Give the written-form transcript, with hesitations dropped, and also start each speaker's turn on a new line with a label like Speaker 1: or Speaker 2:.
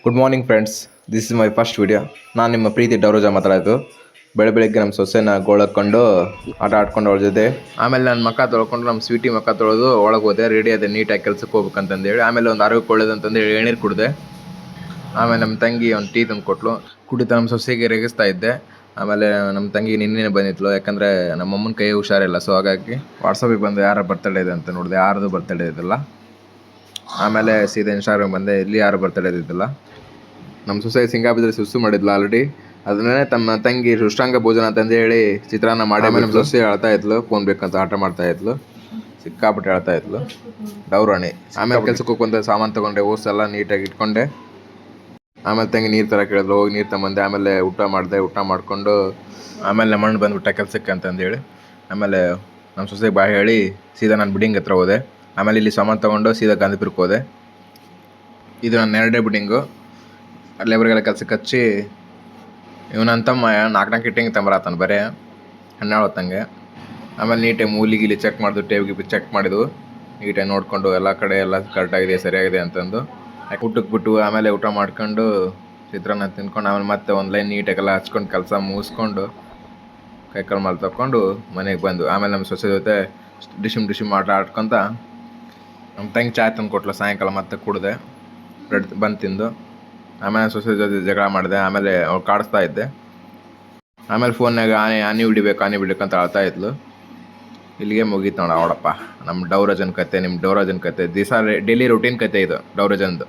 Speaker 1: Good morning friends, this is my first video. ನಾನು ನಿಮ್ಮ ಪ್ರೀತಿ ಡವರೋಜ ಮಾತಾಡೋದು. ಬೆಳಗ್ಗೆ ನಮ್ಮ ಸೊಸೆನ ಗೋಳಕ್ಕೊಂಡು ಆಟ ಆಡ್ಕೊಂಡು ಅವ್ರ ಜೊತೆ. ಆಮೇಲೆ ನನ್ನ ಮಕ್ಕ ತೊಳ್ಕೊಂಡು ನಮ್ಮ ಸ್ವೀಟಿ ಮಕ್ಕ ತೊಳೆದು ಒಳಗೆ ಹೋದೆ. ರೆಡಿ ಅದೇ ನೀಟಾಗಿ ಕೆಲ್ಸಕ್ಕೆ ಹೋಗ್ಬೇಕಂತಂದೇಳಿ. ಆಮೇಲೆ ಒಂದು ಆರೋಗ್ಯಕ್ಕೆ ಒಳ್ಳೇದಂತಂದೇಳಿ ಎಳ್ನೀರು ಕುಡಿದೆ. ಆಮೇಲೆ ನಮ್ಮ ತಂಗಿ ಒಂದು ಟೀ ತಂದು ಕೊಟ್ಟಲು. ಕುಡಿತಾ ನಮ್ಮ ಸೊಸೆಗೆ ರೇಗಿಸ್ತಾ ಇದ್ದೆ. ಆಮೇಲೆ ನಮ್ಮ ತಂಗಿ ನಿನ್ನೆ ಬಂದಿದ್ಲು, ಯಾಕಂದರೆ ನಮ್ಮಮ್ಮನ ಕೈ ಹುಷಾರಿಲ್ಲ. ಸೊ ಹಾಗಾಗಿ ವಾಟ್ಸಪ್ಪಿಗೆ ಬಂದು ಯಾರ ಬರ್ತಡೇ ಇದೆ ಅಂತ ನೋಡಿದೆ. ಯಾರ್ದು ಬರ್ತಡೇ ಇದಿಲ್ಲ. ಆಮೇಲೆ ಸೀದಾ ಇನ್ಸ್ಟಾಗ್ರಾಮ್ ಬಂದೆ, ಇಲ್ಲಿ ಯಾರು ಬರ್ತಡೇ ಇದ್ದಿದ್ದಿಲ್ಲ. ನಮ್ಮ ಸೊಸೆ ಸಿಂಗಾಪುರದಲ್ಲಿ ಸುಸ್ಸು ಮಾಡಿದ್ಲು ಆಲ್ರೆಡಿ. ಅದನ್ನೇ ತಮ್ಮ ತಂಗಿ ರುಷ್ಟಾಂಗ ಭೋಜನ ಅಂತಂದು ಹೇಳಿ ಚಿತ್ರಾನ್ನ ಮಾಡಿ ಆಮೇಲೆ ನಮ್ಮ ಸೊಸೆ ಹೇಳ್ತಾ ಇದ್ಲು, ಫೋನ್ ಬೇಕಂತ ಆಟ ಮಾಡ್ತಾ ಇದ್ಲು. ಸಿಕ್ಕಾಪಟ್ಟೆ ಹೇಳ್ತಾ ಇದ್ಲು ಡೌರಾಣಿ. ಆಮೇಲೆ ಕೆಲ್ಸಕ್ಕೆ ಹೋಗ್ಕೊಂತ ಸಾಮಾನು ತೊಗೊಂಡೆ, ಓಸೆಲ್ಲ ನೀಟಾಗಿ ಇಟ್ಕೊಂಡೆ. ಆಮೇಲೆ ತಂಗಿ ನೀರು ತರ ಕೇಳಿದ್ಲು, ಹೋಗಿ ನೀರು ತಗೊಂಬಂದೆ. ಆಮೇಲೆ ಊಟ ಮಾಡಿದೆ. ಊಟ ಮಾಡಿಕೊಂಡು ಆಮೇಲೆ ನಮ್ಮ ಅಣ್ಣ ಬಂದುಬಿಟ್ಟ ಕೆಲಸಕ್ಕೆ ಅಂತಂದೇಳಿ. ಆಮೇಲೆ ನಮ್ಮ ಸೊಸೆಗೆ ಬಾಯ್ ಹೇಳಿ ಸೀದಾ ನಾನು ಬಿಲ್ಡಿಂಗ್ ಹತ್ರ ಹೋದೆ. ಆಮೇಲೆ ಇಲ್ಲಿ ಸಾಮಾನು ತೊಗೊಂಡು ಸೀದಾ ಗಾಂಧಿಪುರಕ್ಕೆ ಹೋದೆ. ಇದು ನನ್ನ 2ನೇ ಬಿಲ್ಡಿಂಗು. ಲೇಬರ್ಗೆಲ್ಲ ಕೆಲಸಕ್ಕೆ ಹಚ್ಚಿ ಇವನಂತಮ್ಮ 4 ಇಟ್ಟಂಗೆ ತಂಬರತ್ತಾನ ಬರೀ 12 ಹೊತ್ತಂಗೆ. ಆಮೇಲೆ ನೀಟಾಗಿ ಮೂಲಿಗಿಲಿ ಚೆಕ್ ಮಾಡಿದು, ಟೇಬ್ಗೆ ಚೆಕ್ ಮಾಡಿದ್ವು. ನೀಟಾಗಿ ನೋಡಿಕೊಂಡು ಎಲ್ಲ ಕಡೆ ಎಲ್ಲ ಕರೆಕ್ಟಾಗಿದೆ, ಸರಿಯಾಗಿದೆ ಅಂತಂದು ಊಟಕ್ಕೆ ಬಿಟ್ಟು ಆಮೇಲೆ ಊಟ ಮಾಡ್ಕೊಂಡು ಚಿತ್ರಾನ್ನ ತಿನ್ಕೊಂಡು ಆಮೇಲೆ ಮತ್ತೆ ಒಂದು ಲೈನ್ ನೀಟಾಗೆಲ್ಲ ಹಚ್ಕೊಂಡು ಕೆಲಸ ಮುಗಿಸ್ಕೊಂಡು ಕೈಕಾಲು ಮೇಲೆ ತಗೊಂಡು ಮನೆಗೆ ಬಂದು ಆಮೇಲೆ ನಮ್ಮ ಸೊಸೆ ಜೊತೆ ಡಿಶಿಮ್ ಆಟ ಆಡ್ಕೊತ ನಮ್ಮ ತಂಗಿ ಚಾಯ್ ತಂದು ಕೊಟ್ಲು. ಸಾಯಂಕಾಲ ಮತ್ತೆ ಕುಡಿದೆ, ಬ್ರೆಡ್ ಬಂದು ತಿಂದು. ಆಮೇಲೆ ಸೊಸೆ ಜೊತೆ ಜಗಳ ಮಾಡಿದೆ. ಆಮೇಲೆ ಅವ್ಳು ಕಾಡಿಸ್ತಾ ಇದ್ದೆ. ಆಮೇಲೆ ಫೋನ್ನಾಗ ಆನೆ ಹಿಡಿಬೇಕು ಅಂತ ಹೇಳ್ತಾ ಇದ್ಲು. ಇಲ್ಲಿಗೆ ಮುಗೀತು ನೋಡ ಅವಳಪ್ಪ ನಮ್ಮ ಡೌರೋಜನ್ ಕತೆ. ನಿಮ್ಮ ಡೌರೋಜನ್ ಕತೆ ಡೈಲಿ ರೂಟೀನ್ ಕತೆ ಇದು ಡೌರೋಜನ್ದು.